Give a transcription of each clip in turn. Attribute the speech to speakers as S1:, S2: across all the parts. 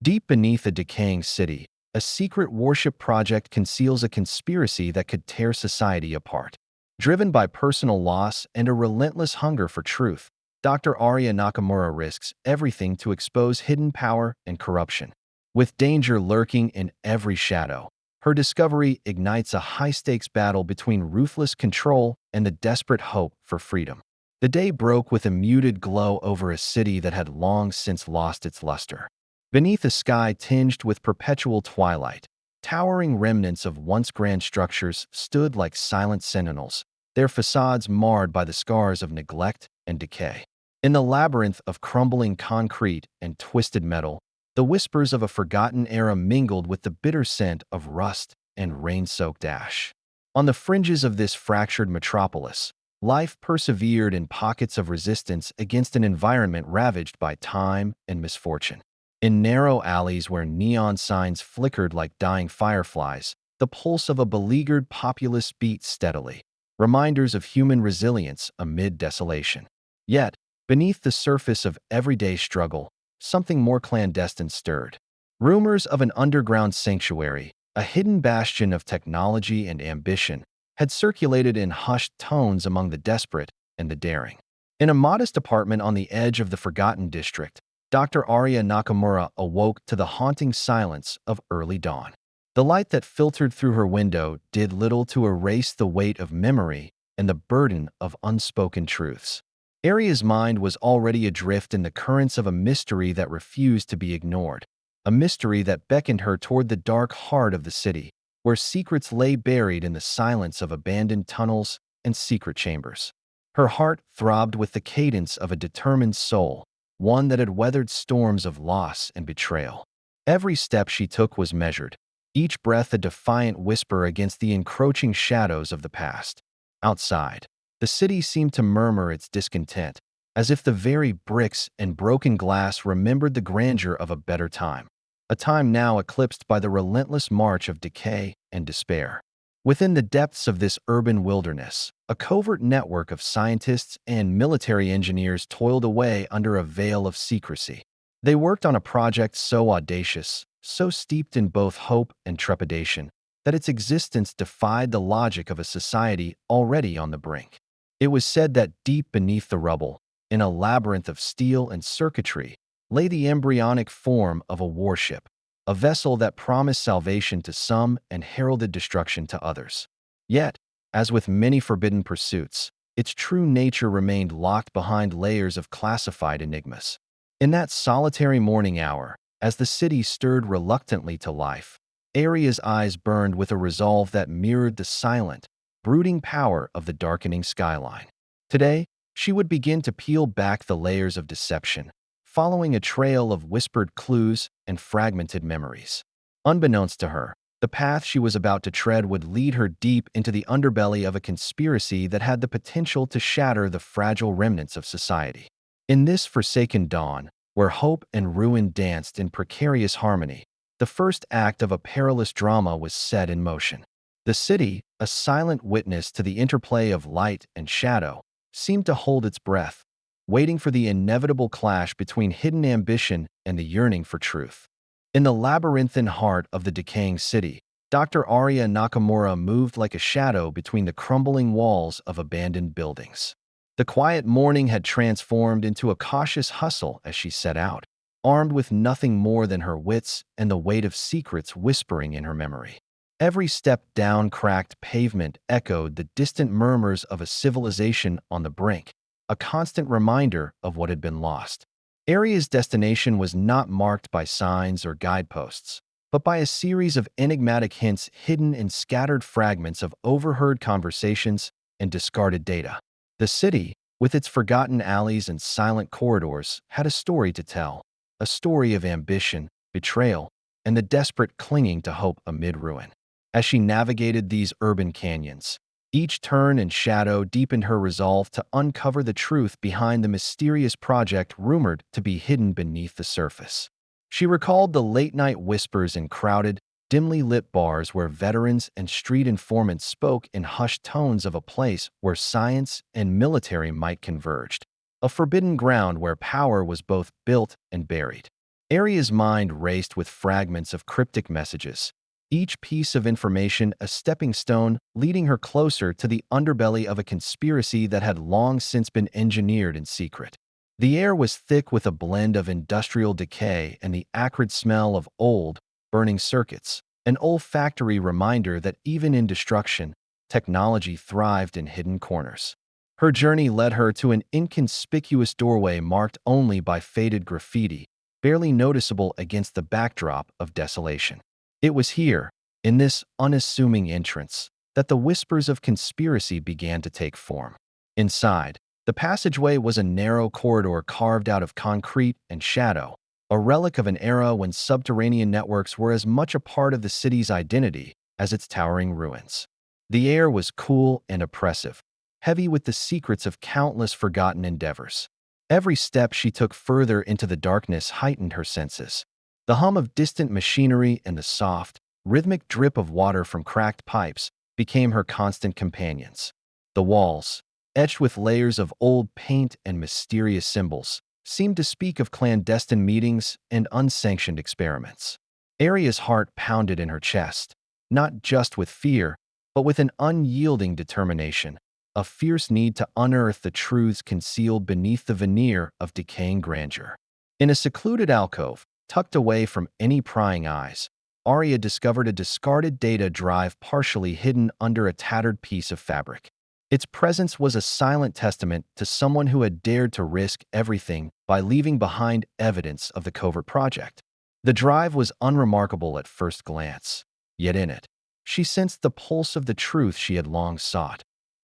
S1: Deep beneath a decaying city, a secret warship project conceals a conspiracy that could tear society apart. Driven by personal loss and a relentless hunger for truth, Dr. Arya Nakamura risks everything to expose hidden power and corruption. With danger lurking in every shadow, her discovery ignites a high-stakes battle between ruthless control and the desperate hope for freedom. The day broke with a muted glow over a city that had long since lost its luster. Beneath a sky tinged with perpetual twilight, towering remnants of once grand structures stood like silent sentinels, their facades marred by the scars of neglect and decay. In the labyrinth of crumbling concrete and twisted metal, the whispers of a forgotten era mingled with the bitter scent of rust and rain-soaked ash. On the fringes of this fractured metropolis, life persevered in pockets of resistance against an environment ravaged by time and misfortune. In narrow alleys where neon signs flickered like dying fireflies, the pulse of a beleaguered populace beat steadily, reminders of human resilience amid desolation. Yet, beneath the surface of everyday struggle, something more clandestine stirred. Rumors of an underground sanctuary, a hidden bastion of technology and ambition, had circulated in hushed tones among the desperate and the daring. In a modest apartment on the edge of the forgotten district, Dr. Arya Nakamura awoke to the haunting silence of early dawn. The light that filtered through her window did little to erase the weight of memory and the burden of unspoken truths. Arya's mind was already adrift in the currents of a mystery that refused to be ignored, a mystery that beckoned her toward the dark heart of the city, where secrets lay buried in the silence of abandoned tunnels and secret chambers. Her heart throbbed with the cadence of a determined soul, one that had weathered storms of loss and betrayal. Every step she took was measured, each breath a defiant whisper against the encroaching shadows of the past. Outside, the city seemed to murmur its discontent, as if the very bricks and broken glass remembered the grandeur of a better time, a time now eclipsed by the relentless march of decay and despair. Within the depths of this urban wilderness, a covert network of scientists and military engineers toiled away under a veil of secrecy. They worked on a project so audacious, so steeped in both hope and trepidation, that its existence defied the logic of a society already on the brink. It was said that deep beneath the rubble, in a labyrinth of steel and circuitry, lay the embryonic form of a warship, a vessel that promised salvation to some and heralded destruction to others. Yet, as with many forbidden pursuits, its true nature remained locked behind layers of classified enigmas. In that solitary morning hour, as the city stirred reluctantly to life, Arya's eyes burned with a resolve that mirrored the silent, brooding power of the darkening skyline. Today, she would begin to peel back the layers of deception, following a trail of whispered clues and fragmented memories. Unbeknownst to her, the path she was about to tread would lead her deep into the underbelly of a conspiracy that had the potential to shatter the fragile remnants of society. In this forsaken dawn, where hope and ruin danced in precarious harmony, the first act of a perilous drama was set in motion. The city, a silent witness to the interplay of light and shadow, seemed to hold its breath, waiting for the inevitable clash between hidden ambition and the yearning for truth. In the labyrinthine heart of the decaying city, Dr. Arya Nakamura moved like a shadow between the crumbling walls of abandoned buildings. The quiet morning had transformed into a cautious hustle as she set out, armed with nothing more than her wits and the weight of secrets whispering in her memory. Every step down cracked pavement echoed the distant murmurs of a civilization on the brink, a constant reminder of what had been lost. Arya's destination was not marked by signs or guideposts, but by a series of enigmatic hints hidden in scattered fragments of overheard conversations and discarded data. The city, with its forgotten alleys and silent corridors, had a story to tell, a story of ambition, betrayal, and the desperate clinging to hope amid ruin. As she navigated these urban canyons, each turn and shadow deepened her resolve to uncover the truth behind the mysterious project rumored to be hidden beneath the surface. She recalled the late-night whispers in crowded, dimly lit bars where veterans and street informants spoke in hushed tones of a place where science and military might converged, a forbidden ground where power was both built and buried. Aria's mind raced with fragments of cryptic messages, each piece of information a stepping stone leading her closer to the underbelly of a conspiracy that had long since been engineered in secret. The air was thick with a blend of industrial decay and the acrid smell of old, burning circuits, an olfactory reminder that even in destruction, technology thrived in hidden corners. Her journey led her to an inconspicuous doorway marked only by faded graffiti, barely noticeable against the backdrop of desolation. It was here, in this unassuming entrance, that the whispers of conspiracy began to take form. Inside, the passageway was a narrow corridor carved out of concrete and shadow, a relic of an era when subterranean networks were as much a part of the city's identity as its towering ruins. The air was cool and oppressive, heavy with the secrets of countless forgotten endeavors. Every step she took further into the darkness heightened her senses. The hum of distant machinery and the soft, rhythmic drip of water from cracked pipes became her constant companions. The walls, etched with layers of old paint and mysterious symbols, seemed to speak of clandestine meetings and unsanctioned experiments. Aria's heart pounded in her chest, not just with fear, but with an unyielding determination, a fierce need to unearth the truths concealed beneath the veneer of decaying grandeur. In a secluded alcove, tucked away from any prying eyes, Aria discovered a discarded data drive partially hidden under a tattered piece of fabric. Its presence was a silent testament to someone who had dared to risk everything by leaving behind evidence of the covert project. The drive was unremarkable at first glance, yet in it, she sensed the pulse of the truth she had long sought.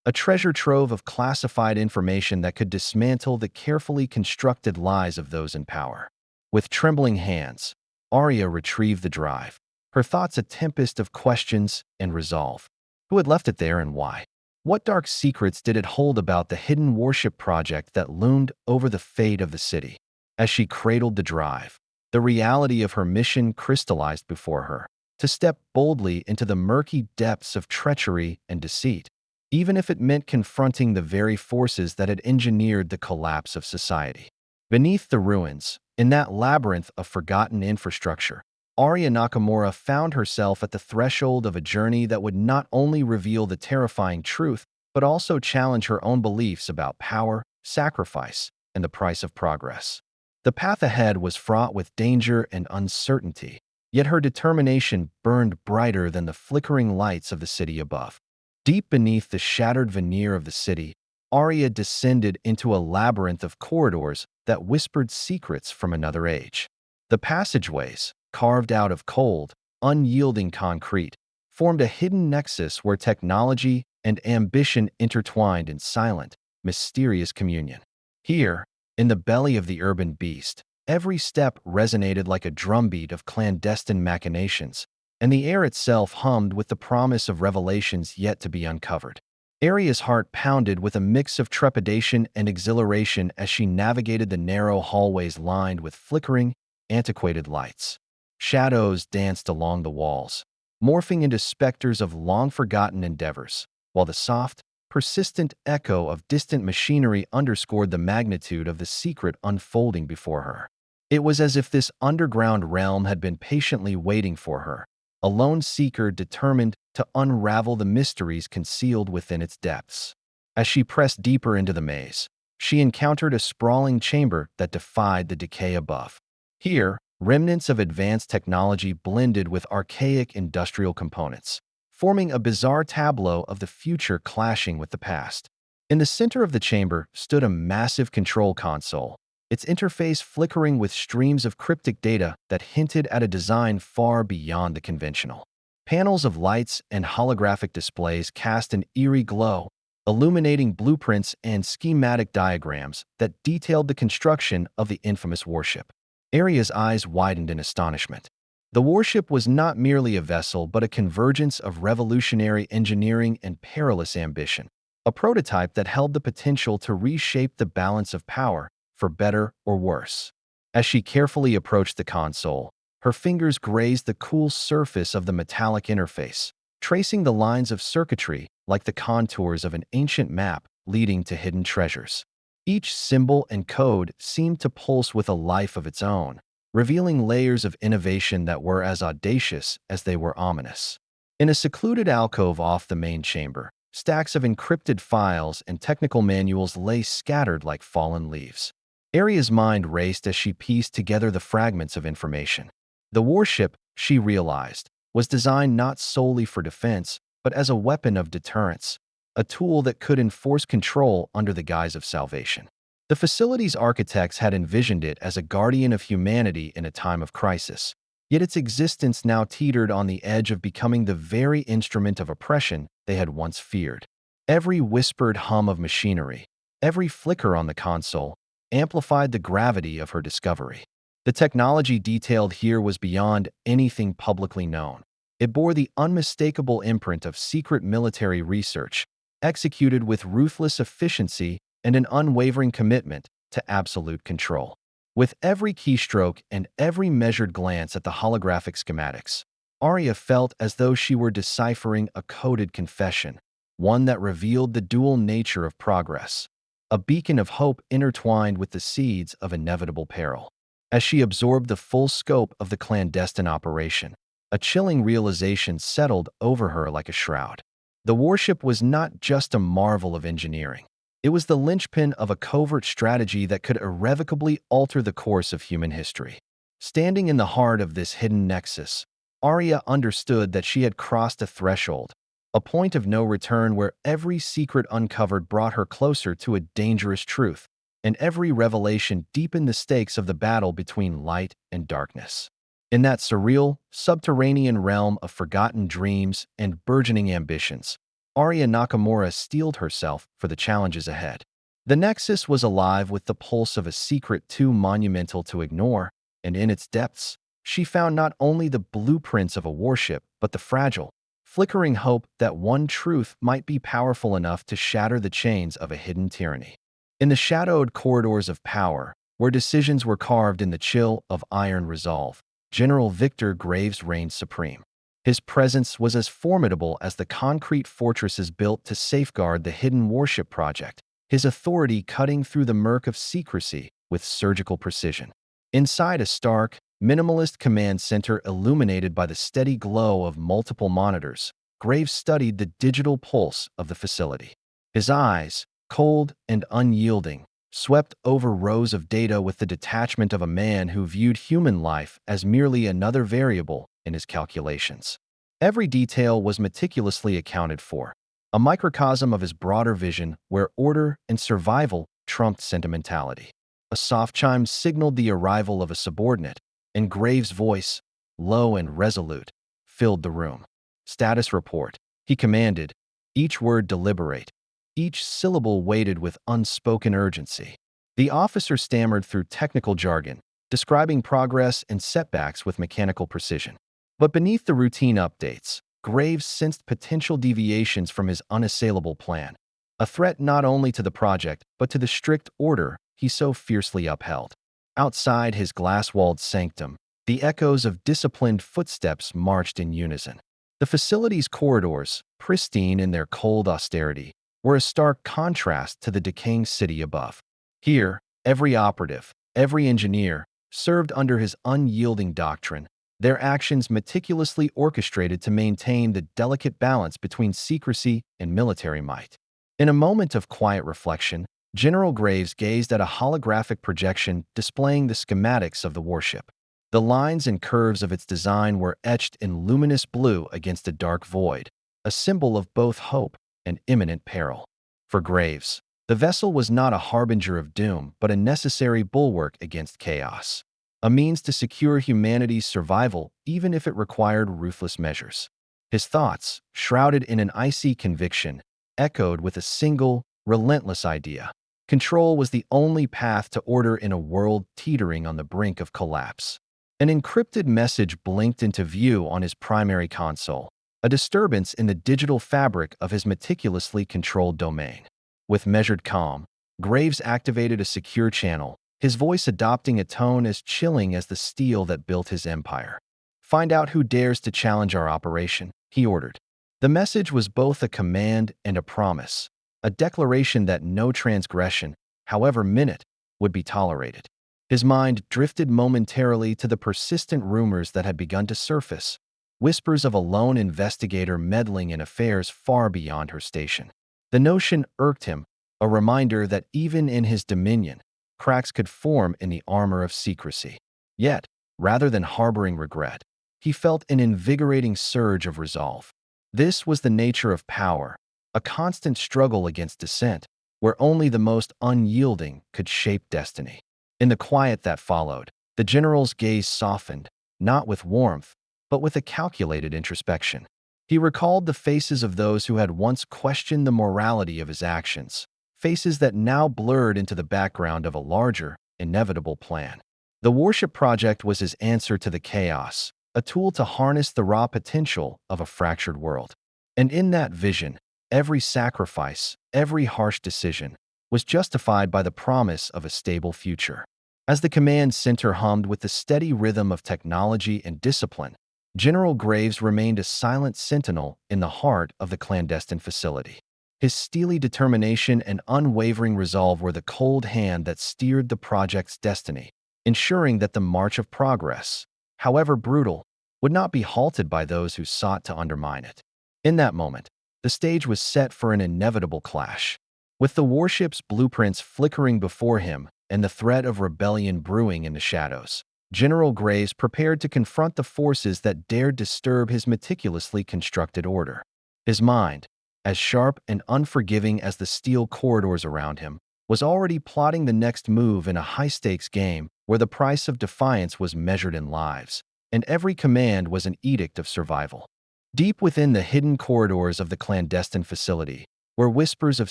S1: A treasure trove of classified information that could dismantle the carefully constructed lies of those in power. With trembling hands, Aria retrieved the drive, her thoughts a tempest of questions and resolve. Who had left it there and why? What dark secrets did it hold about the hidden Warship project that loomed over the fate of the city? As she cradled the drive, the reality of her mission crystallized before her, to step boldly into the murky depths of treachery and deceit, even if it meant confronting the very forces that had engineered the collapse of society. Beneath the ruins, in that labyrinth of forgotten infrastructure, Aria Nakamura found herself at the threshold of a journey that would not only reveal the terrifying truth, but also challenge her own beliefs about power, sacrifice, and the price of progress. The path ahead was fraught with danger and uncertainty, yet her determination burned brighter than the flickering lights of the city above. Deep beneath the shattered veneer of the city, Aria descended into a labyrinth of corridors that whispered secrets from another age. The passageways, carved out of cold, unyielding concrete, formed a hidden nexus where technology and ambition intertwined in silent, mysterious communion. Here, in the belly of the urban beast, every step resonated like a drumbeat of clandestine machinations, and the air itself hummed with the promise of revelations yet to be uncovered. Aria's heart pounded with a mix of trepidation and exhilaration as she navigated the narrow hallways lined with flickering, antiquated lights. Shadows danced along the walls, morphing into specters of long-forgotten endeavors, while the soft, persistent echo of distant machinery underscored the magnitude of the secret unfolding before her. It was as if this underground realm had been patiently waiting for her, a lone seeker determined to unravel the mysteries concealed within its depths. As she pressed deeper into the maze, she encountered a sprawling chamber that defied the decay above. Here, remnants of advanced technology blended with archaic industrial components, forming a bizarre tableau of the future clashing with the past. In the center of the chamber stood a massive control console, its interface flickering with streams of cryptic data that hinted at a design far beyond the conventional. Panels of lights and holographic displays cast an eerie glow, illuminating blueprints and schematic diagrams that detailed the construction of the infamous warship. Aria's eyes widened in astonishment. The warship was not merely a vessel but a convergence of revolutionary engineering and perilous ambition, a prototype that held the potential to reshape the balance of power, for better or worse. As she carefully approached the console, her fingers grazed the cool surface of the metallic interface, tracing the lines of circuitry like the contours of an ancient map leading to hidden treasures. Each symbol and code seemed to pulse with a life of its own, revealing layers of innovation that were as audacious as they were ominous. In a secluded alcove off the main chamber, stacks of encrypted files and technical manuals lay scattered like fallen leaves. Aria's mind raced as she pieced together the fragments of information. The warship, she realized, was designed not solely for defense, but as a weapon of deterrence, a tool that could enforce control under the guise of salvation. The facility's architects had envisioned it as a guardian of humanity in a time of crisis, yet its existence now teetered on the edge of becoming the very instrument of oppression they had once feared. Every whispered hum of machinery, every flicker on the console, amplified the gravity of her discovery. The technology detailed here was beyond anything publicly known. It bore the unmistakable imprint of secret military research, executed with ruthless efficiency and an unwavering commitment to absolute control. With every keystroke and every measured glance at the holographic schematics, Arya felt as though she were deciphering a coded confession, one that revealed the dual nature of progress, a beacon of hope intertwined with the seeds of inevitable peril. As she absorbed the full scope of the clandestine operation, a chilling realization settled over her like a shroud. The warship was not just a marvel of engineering. It was the linchpin of a covert strategy that could irrevocably alter the course of human history. Standing in the heart of this hidden nexus, Arya understood that she had crossed a threshold, a point of no return where every secret uncovered brought her closer to a dangerous truth, and every revelation deepened the stakes of the battle between light and darkness. In that surreal, subterranean realm of forgotten dreams and burgeoning ambitions, Arya Nakamura steeled herself for the challenges ahead. The Nexus was alive with the pulse of a secret too monumental to ignore, and in its depths, she found not only the blueprints of a warship, but the fragile, flickering hope that one truth might be powerful enough to shatter the chains of a hidden tyranny. In the shadowed corridors of power, where decisions were carved in the chill of iron resolve, General Victor Graves reigned supreme. His presence was as formidable as the concrete fortresses built to safeguard the hidden warship project, his authority cutting through the murk of secrecy with surgical precision. Inside a stark, minimalist command center illuminated by the steady glow of multiple monitors, Graves studied the digital pulse of the facility. His eyes, cold and unyielding, swept over rows of data with the detachment of a man who viewed human life as merely another variable in his calculations. Every detail was meticulously accounted for, a microcosm of his broader vision where order and survival trumped sentimentality. A soft chime signaled the arrival of a subordinate, and Graves' voice, low and resolute, filled the room. "Status report," he commanded, each word deliberate, each syllable weighted with unspoken urgency. The officer stammered through technical jargon, describing progress and setbacks with mechanical precision. But beneath the routine updates, Graves sensed potential deviations from his unassailable plan, a threat not only to the project but to the strict order he so fiercely upheld. Outside his glass-walled sanctum, the echoes of disciplined footsteps marched in unison. The facility's corridors, pristine in their cold austerity, were a stark contrast to the decaying city above. Here, every operative, every engineer, served under his unyielding doctrine, their actions meticulously orchestrated to maintain the delicate balance between secrecy and military might. In a moment of quiet reflection, General Graves gazed at a holographic projection displaying the schematics of the warship. The lines and curves of its design were etched in luminous blue against a dark void, a symbol of both hope and imminent peril. For Graves, the vessel was not a harbinger of doom, but a necessary bulwark against chaos, a means to secure humanity's survival even if it required ruthless measures. His thoughts, shrouded in an icy conviction, echoed with a single, relentless idea. Control was the only path to order in a world teetering on the brink of collapse. An encrypted message blinked into view on his primary console, a disturbance in the digital fabric of his meticulously controlled domain. With measured calm, Graves activated a secure channel, his voice adopting a tone as chilling as the steel that built his empire. "Find out who dares to challenge our operation," he ordered. The message was both a command and a promise, a declaration that no transgression, however minute, would be tolerated. His mind drifted momentarily to the persistent rumors that had begun to surface, whispers of a lone investigator meddling in affairs far beyond her station. The notion irked him, a reminder that even in his dominion, cracks could form in the armor of secrecy. Yet, rather than harboring regret, he felt an invigorating surge of resolve. This was the nature of power, a constant struggle against dissent, where only the most unyielding could shape destiny. In the quiet that followed, the general's gaze softened, not with warmth, but with a calculated introspection. He recalled the faces of those who had once questioned the morality of his actions, faces that now blurred into the background of a larger, inevitable plan. The Warship project was his answer to the chaos, a tool to harness the raw potential of a fractured world. And in that vision, every sacrifice, every harsh decision, was justified by the promise of a stable future. As the command center hummed with the steady rhythm of technology and discipline, General Graves remained a silent sentinel in the heart of the clandestine facility. His steely determination and unwavering resolve were the cold hand that steered the project's destiny, ensuring that the march of progress, however brutal, would not be halted by those who sought to undermine it. In that moment, the stage was set for an inevitable clash. With the warship's blueprints flickering before him and the threat of rebellion brewing in the shadows, General Graves prepared to confront the forces that dared disturb his meticulously constructed order. His mind, as sharp and unforgiving as the steel corridors around him, was already plotting the next move in a high-stakes game where the price of defiance was measured in lives, and every command was an edict of survival. Deep within the hidden corridors of the clandestine facility, where whispers of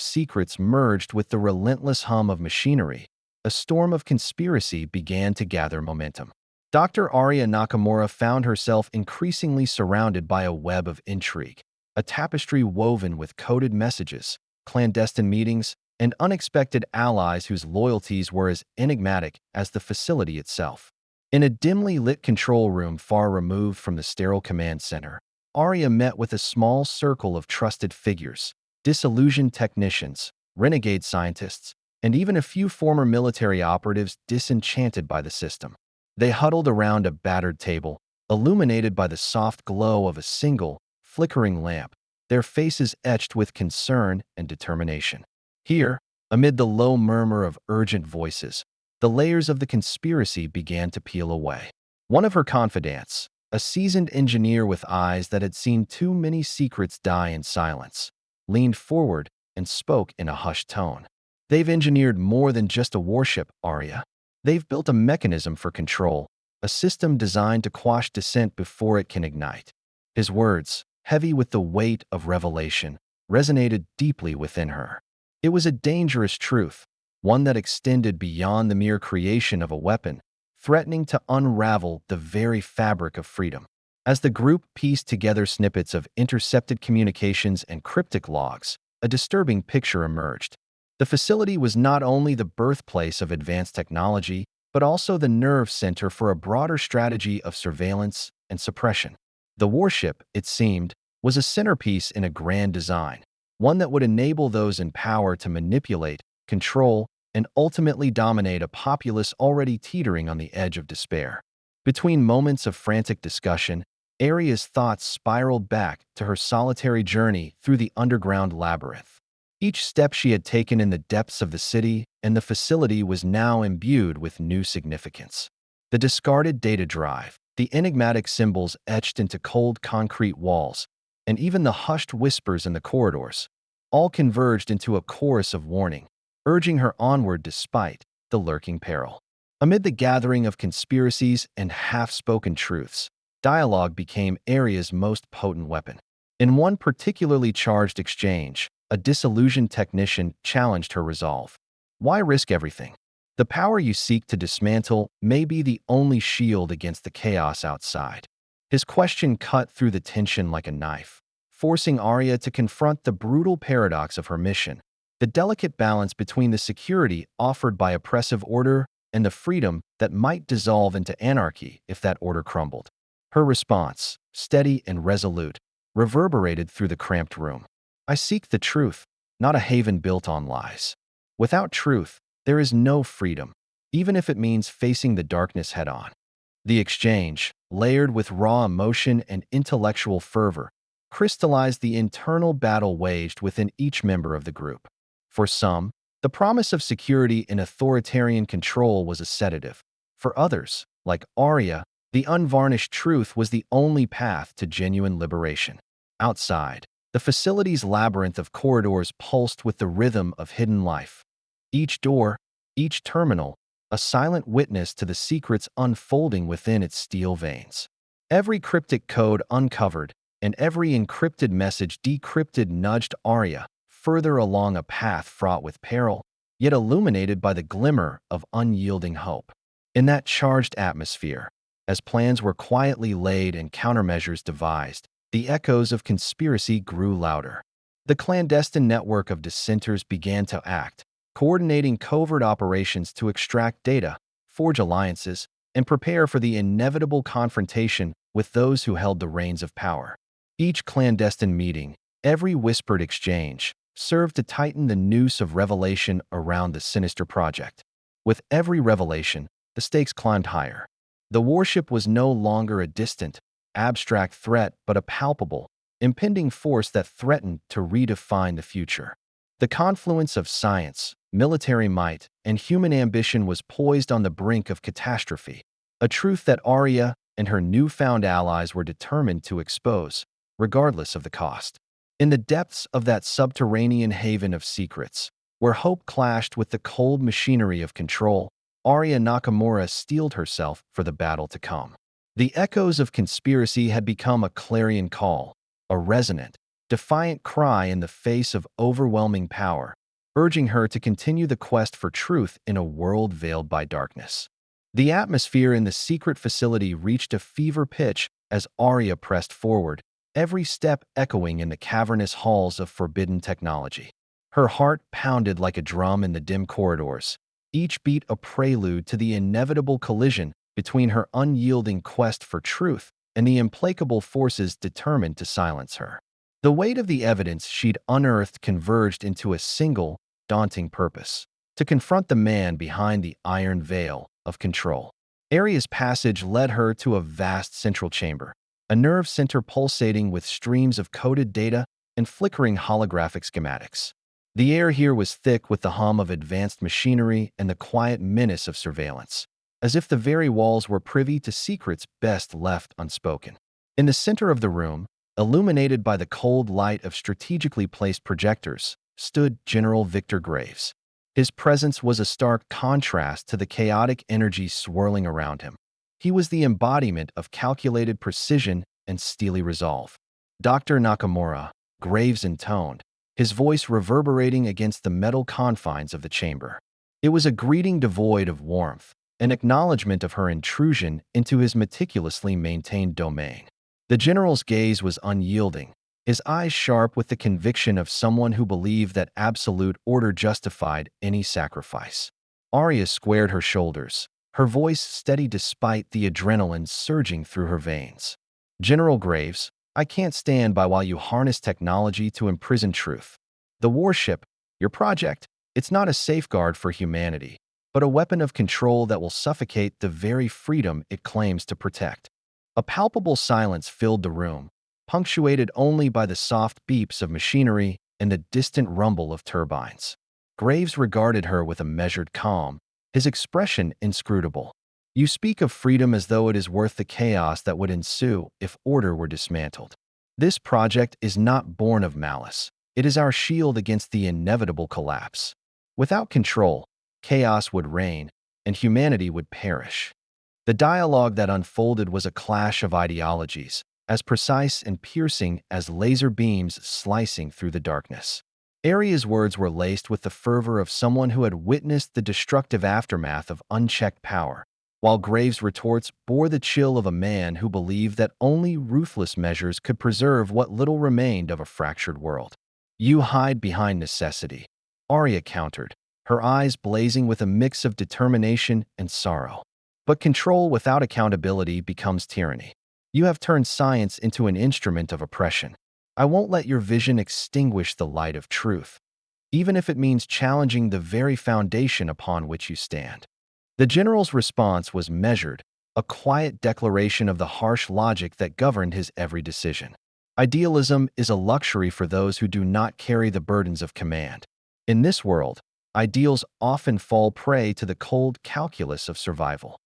S1: secrets merged with the relentless hum of machinery, a storm of conspiracy began to gather momentum. Dr. Arya Nakamura found herself increasingly surrounded by a web of intrigue, a tapestry woven with coded messages, clandestine meetings, and unexpected allies whose loyalties were as enigmatic as the facility itself. In a dimly lit control room far removed from the sterile command center, Arya met with a small circle of trusted figures, disillusioned technicians, renegade scientists, and even a few former military operatives disenchanted by the system. They huddled around a battered table, illuminated by the soft glow of a single, flickering lamp, their faces etched with concern and determination. Here, amid the low murmur of urgent voices, the layers of the conspiracy began to peel away. One of her confidants, a seasoned engineer with eyes that had seen too many secrets die in silence, leaned forward and spoke in a hushed tone. "They've engineered more than just a warship, Arya. They've built a mechanism for control, a system designed to quash dissent before it can ignite." His words, heavy with the weight of revelation, resonated deeply within her. It was a dangerous truth, one that extended beyond the mere creation of a weapon, threatening to unravel the very fabric of freedom. As the group pieced together snippets of intercepted communications and cryptic logs, a disturbing picture emerged. The facility was not only the birthplace of advanced technology, but also the nerve center for a broader strategy of surveillance and suppression. The warship, it seemed, was a centerpiece in a grand design, one that would enable those in power to manipulate, control, and ultimately dominate a populace already teetering on the edge of despair. Between moments of frantic discussion, Arya's thoughts spiraled back to her solitary journey through the underground labyrinth. Each step she had taken in the depths of the city and the facility was now imbued with new significance. The discarded data drive, the enigmatic symbols etched into cold concrete walls, and even the hushed whispers in the corridors, all converged into a chorus of warning, urging her onward despite the lurking peril. Amid the gathering of conspiracies and half-spoken truths, dialogue became Arya's most potent weapon. In one particularly charged exchange, a disillusioned technician challenged her resolve. "Why risk everything? The power you seek to dismantle may be the only shield against the chaos outside." His question cut through the tension like a knife, forcing Arya to confront the brutal paradox of her mission, the delicate balance between the security offered by oppressive order and the freedom that might dissolve into anarchy if that order crumbled. Her response, steady and resolute, reverberated through the cramped room. "I seek the truth, not a haven built on lies. Without truth, there is no freedom. even if it means facing the darkness head-on. The exchange, layered with raw emotion and intellectual fervor, crystallized the internal battle waged within each member of the group. For some, the promise of security in authoritarian control was a sedative. For others, like Arya, the unvarnished truth was the only path to genuine liberation. Outside, the facility's labyrinth of corridors pulsed with the rhythm of hidden life. Each door, each terminal, a silent witness to the secrets unfolding within its steel veins. Every cryptic code uncovered and every encrypted message decrypted nudged Arya further along a path fraught with peril, yet illuminated by the glimmer of unyielding hope. In that charged atmosphere, as plans were quietly laid and countermeasures devised, the echoes of conspiracy grew louder. The clandestine network of dissenters began to act, coordinating covert operations to extract data, forge alliances, and prepare for the inevitable confrontation with those who held the reins of power. Each clandestine meeting, every whispered exchange, served to tighten the noose of revelation around the sinister project. With every revelation, the stakes climbed higher. The warship was no longer a distant, abstract threat but a palpable, impending force that threatened to redefine the future. The confluence of science, military might, and human ambition was poised on the brink of catastrophe, a truth that Arya and her newfound allies were determined to expose, regardless of the cost. In the depths of that subterranean haven of secrets, where hope clashed with the cold machinery of control, Arya Nakamura steeled herself for the battle to come. The echoes of conspiracy had become a clarion call, a resonant, defiant cry in the face of overwhelming power, urging her to continue the quest for truth in a world veiled by darkness. The atmosphere in the secret facility reached a fever pitch as Arya pressed forward, every step echoing in the cavernous halls of forbidden technology. Her heart pounded like a drum in the dim corridors, each beat a prelude to the inevitable collision between her unyielding quest for truth and the implacable forces determined to silence her. The weight of the evidence she'd unearthed converged into a single, daunting purpose: to confront the man behind the iron veil of control. Arya's passage led her to a vast central chamber, a nerve center pulsating with streams of coded data and flickering holographic schematics. The air here was thick with the hum of advanced machinery and the quiet menace of surveillance, as if the very walls were privy to secrets best left unspoken. In the center of the room, illuminated by the cold light of strategically placed projectors, stood General Victor Graves. His presence was a stark contrast to the chaotic energy swirling around him. He was the embodiment of calculated precision and steely resolve. Dr. Nakamura, Graves intoned, his voice reverberating against the metal confines of the chamber. It was a greeting devoid of warmth, an acknowledgement of her intrusion into his meticulously maintained domain. The general's gaze was unyielding, his eyes sharp with the conviction of someone who believed that absolute order justified any sacrifice. Arya squared her shoulders, her voice steady despite the adrenaline surging through her veins. "General Graves, I can't stand by while you harness technology to imprison truth. The warship, your project, it's not a safeguard for humanity, but a weapon of control that will suffocate the very freedom it claims to protect." A palpable silence filled the room, punctuated only by the soft beeps of machinery and the distant rumble of turbines. Graves regarded her with a measured calm, his expression inscrutable. "You speak of freedom as though it is worth the chaos that would ensue if order were dismantled. This project is not born of malice. It is our shield against the inevitable collapse. Without control, chaos would reign, and humanity would perish." The dialogue that unfolded was a clash of ideologies, as precise and piercing as laser beams slicing through the darkness. Arya's words were laced with the fervor of someone who had witnessed the destructive aftermath of unchecked power, while Graves' retorts bore the chill of a man who believed that only ruthless measures could preserve what little remained of a fractured world. "You hide behind necessity," Arya countered, her eyes blazing with a mix of determination and sorrow. "But control without accountability becomes tyranny. You have turned science into an instrument of oppression. I won't let your vision extinguish the light of truth, even if it means challenging the very foundation upon which you stand." The general's response was measured, a quiet declaration of the harsh logic that governed his every decision. Idealism is a luxury for those who do not carry the burdens of command. In this world, ideals often fall prey to the cold calculus of survival.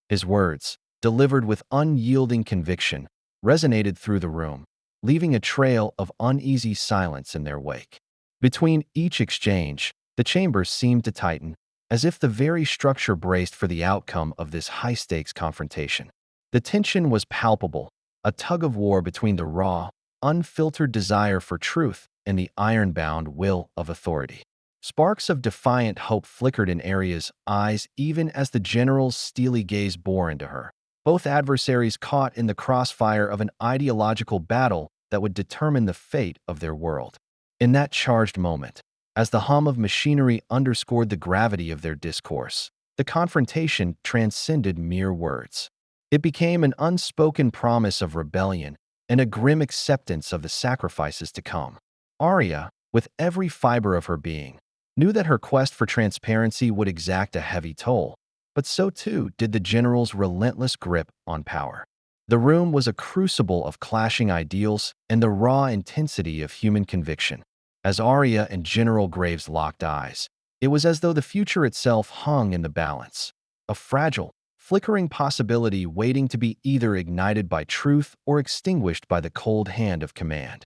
S1: His words, delivered with unyielding conviction, resonated through the room, leaving a trail of uneasy silence in their wake. Between each exchange, the chamber seemed to tighten, as if the very structure braced for the outcome of this high-stakes confrontation. The tension was palpable, a tug-of-war between the raw, unfiltered desire for truth and the iron-bound will of authority. Sparks of defiant hope flickered in Arya's eyes even as the general's steely gaze bore into her. Both adversaries caught in the crossfire of an ideological battle that would determine the fate of their world. In that charged moment, as the hum of machinery underscored the gravity of their discourse, the confrontation transcended mere words. It became an unspoken promise of rebellion and a grim acceptance of the sacrifices to come. Arya, with every fiber of her being, knew that her quest for transparency would exact a heavy toll, but so too did the general's relentless grip on power. The room was a crucible of clashing ideals and the raw intensity of human conviction. As Arya and General Graves locked eyes, it was as though the future itself hung in the balance, a fragile, flickering possibility waiting to be either ignited by truth or extinguished by the cold hand of command.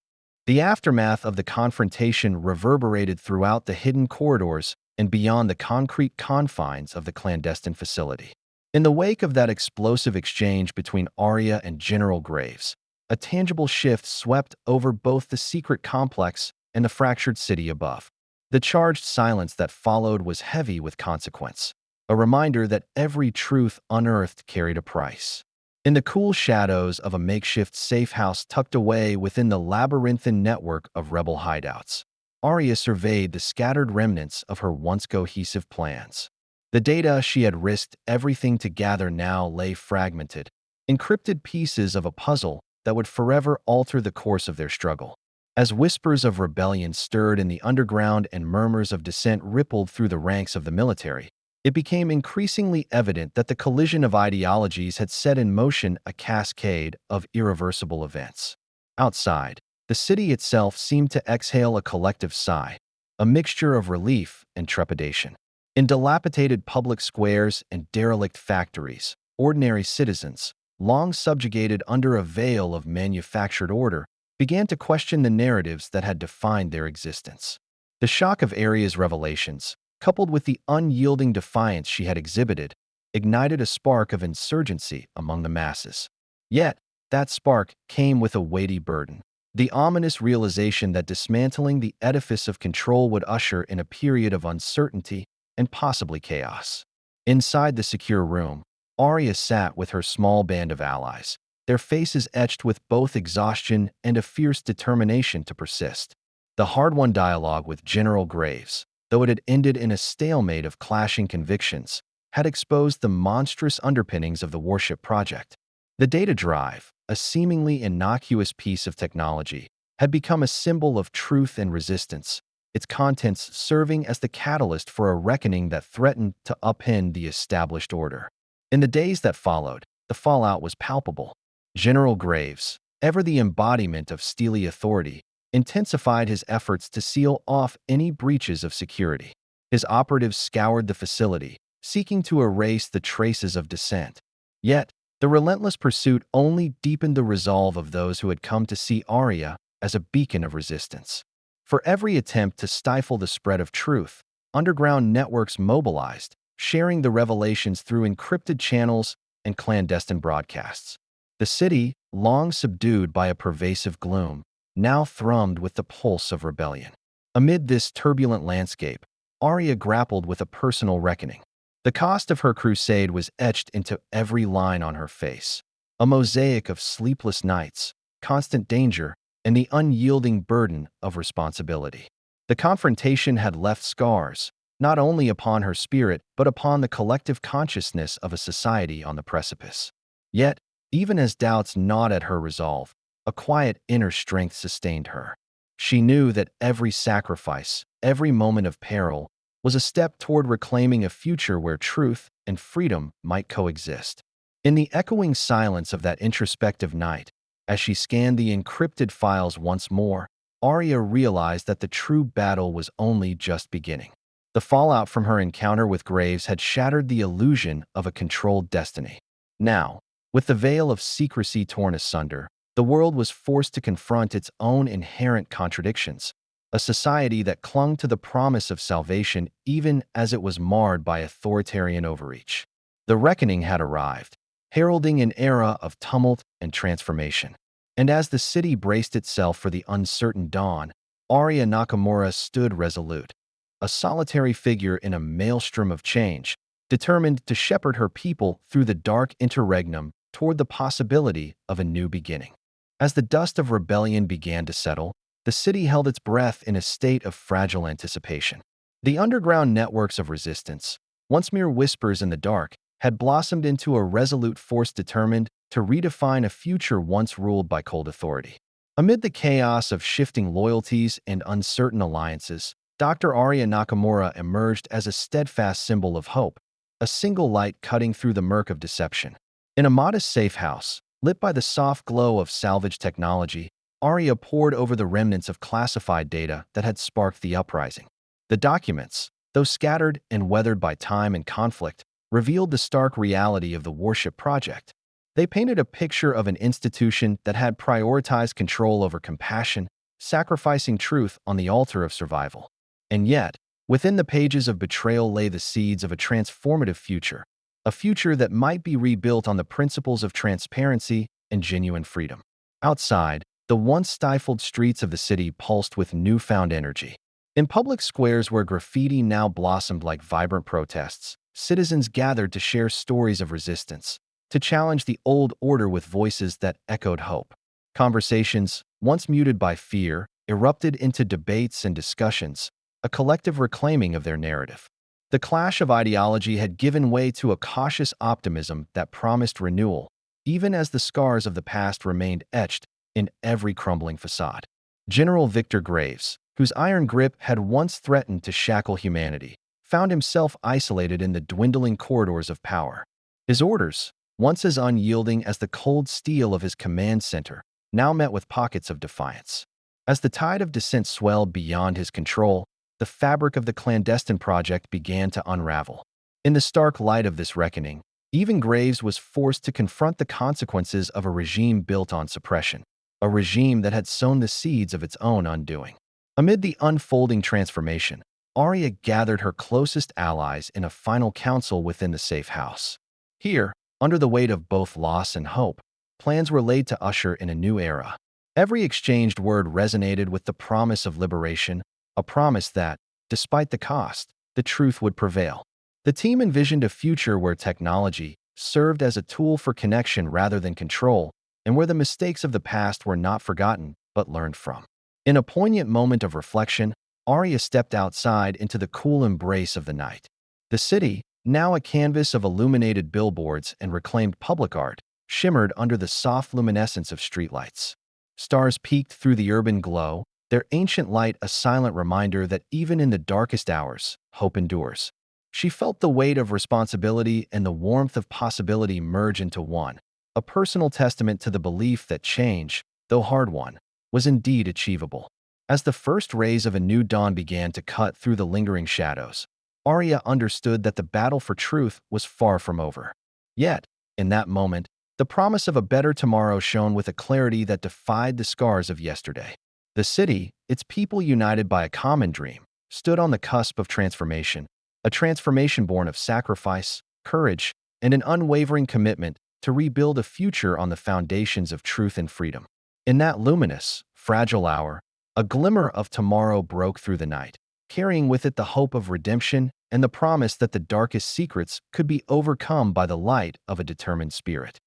S1: The aftermath of the confrontation reverberated throughout the hidden corridors and beyond the concrete confines of the clandestine facility. In the wake of that explosive exchange between Arya and General Graves, a tangible shift swept over both the secret complex and the fractured city above. The charged silence that followed was heavy with consequence, a reminder that every truth unearthed carried a price. In the cool shadows of a makeshift safe house tucked away within the labyrinthine network of rebel hideouts, Arya surveyed the scattered remnants of her once cohesive plans. The data she had risked everything to gather now lay fragmented, encrypted pieces of a puzzle that would forever alter the course of their struggle. As whispers of rebellion stirred in the underground and murmurs of dissent rippled through the ranks of the military, it became increasingly evident that the collision of ideologies had set in motion a cascade of irreversible events. Outside, the city itself seemed to exhale a collective sigh, a mixture of relief and trepidation. In dilapidated public squares and derelict factories, ordinary citizens, long subjugated under a veil of manufactured order, began to question the narratives that had defined their existence. The shock of Arya's revelations, coupled with the unyielding defiance she had exhibited, ignited a spark of insurgency among the masses. Yet, that spark came with a weighty burden, the ominous realization that dismantling the edifice of control would usher in a period of uncertainty and possibly chaos. Inside the secure room, Arya sat with her small band of allies, their faces etched with both exhaustion and a fierce determination to persist. The hard-won dialogue with General Graves, though it had ended in a stalemate of clashing convictions, had exposed the monstrous underpinnings of the Warship project. The data drive, a seemingly innocuous piece of technology, had become a symbol of truth and resistance, its contents serving as the catalyst for a reckoning that threatened to upend the established order. In the days that followed, the fallout was palpable. General Graves, ever the embodiment of steely authority, intensified his efforts to seal off any breaches of security. His operatives scoured the facility, seeking to erase the traces of dissent. Yet, the relentless pursuit only deepened the resolve of those who had come to see Arya as a beacon of resistance. For every attempt to stifle the spread of truth, underground networks mobilized, sharing the revelations through encrypted channels and clandestine broadcasts. The city, long subdued by a pervasive gloom, now thrummed with the pulse of rebellion. Amid this turbulent landscape, Arya grappled with a personal reckoning. The cost of her crusade was etched into every line on her face, a mosaic of sleepless nights, constant danger, and the unyielding burden of responsibility. The confrontation had left scars, not only upon her spirit but upon the collective consciousness of a society on the precipice. Yet, even as doubts gnawed at her resolve, a quiet inner strength sustained her. She knew that every sacrifice, every moment of peril, was a step toward reclaiming a future where truth and freedom might coexist. In the echoing silence of that introspective night, as she scanned the encrypted files once more, Arya realized that the true battle was only just beginning. The fallout from her encounter with Graves had shattered the illusion of a controlled destiny. Now, with the veil of secrecy torn asunder, the world was forced to confront its own inherent contradictions, a society that clung to the promise of salvation even as it was marred by authoritarian overreach. The reckoning had arrived, heralding an era of tumult and transformation. And as the city braced itself for the uncertain dawn, Arya Nakamura stood resolute, a solitary figure in a maelstrom of change, determined to shepherd her people through the dark interregnum toward the possibility of a new beginning. As the dust of rebellion began to settle, the city held its breath in a state of fragile anticipation. The underground networks of resistance, once mere whispers in the dark, had blossomed into a resolute force determined to redefine a future once ruled by cold authority. Amid the chaos of shifting loyalties and uncertain alliances, Dr. Arya Nakamura emerged as a steadfast symbol of hope, a single light cutting through the murk of deception. In a modest safe house, lit by the soft glow of salvage technology, Arya pored over the remnants of classified data that had sparked the uprising. The documents, though scattered and weathered by time and conflict, revealed the stark reality of the Warship project. They painted a picture of an institution that had prioritized control over compassion, sacrificing truth on the altar of survival. And yet, within the pages of betrayal lay the seeds of a transformative future, a future that might be rebuilt on the principles of transparency and genuine freedom. Outside, the once stifled streets of the city pulsed with newfound energy. In public squares where graffiti now blossomed like vibrant protests, citizens gathered to share stories of resistance, to challenge the old order with voices that echoed hope. Conversations, once muted by fear, erupted into debates and discussions, a collective reclaiming of their narrative. The clash of ideology had given way to a cautious optimism that promised renewal, even as the scars of the past remained etched in every crumbling facade. General Victor Graves, whose iron grip had once threatened to shackle humanity, found himself isolated in the dwindling corridors of power. His orders, once as unyielding as the cold steel of his command center, now met with pockets of defiance. As the tide of dissent swelled beyond his control, the fabric of the clandestine project began to unravel. In the stark light of this reckoning, even Graves was forced to confront the consequences of a regime built on suppression, a regime that had sown the seeds of its own undoing. Amid the unfolding transformation, Arya gathered her closest allies in a final council within the safe house. Here, under the weight of both loss and hope, plans were laid to usher in a new era. Every exchanged word resonated with the promise of liberation, a promise that, despite the cost, the truth would prevail. The team envisioned a future where technology served as a tool for connection rather than control, and where the mistakes of the past were not forgotten but learned from. In a poignant moment of reflection, Arya stepped outside into the cool embrace of the night. The city, now a canvas of illuminated billboards and reclaimed public art, shimmered under the soft luminescence of streetlights. Stars peeked through the urban glow, their ancient light a silent reminder that even in the darkest hours, hope endures. She felt the weight of responsibility and the warmth of possibility merge into one, a personal testament to the belief that change, though hard won, was indeed achievable. As the first rays of a new dawn began to cut through the lingering shadows, Arya understood that the battle for truth was far from over. Yet, in that moment, the promise of a better tomorrow shone with a clarity that defied the scars of yesterday. The city, its people united by a common dream, stood on the cusp of transformation, a transformation born of sacrifice, courage, and an unwavering commitment to rebuild a future on the foundations of truth and freedom. In that luminous, fragile hour, a glimmer of tomorrow broke through the night, carrying with it the hope of redemption and the promise that the darkest secrets could be overcome by the light of a determined spirit.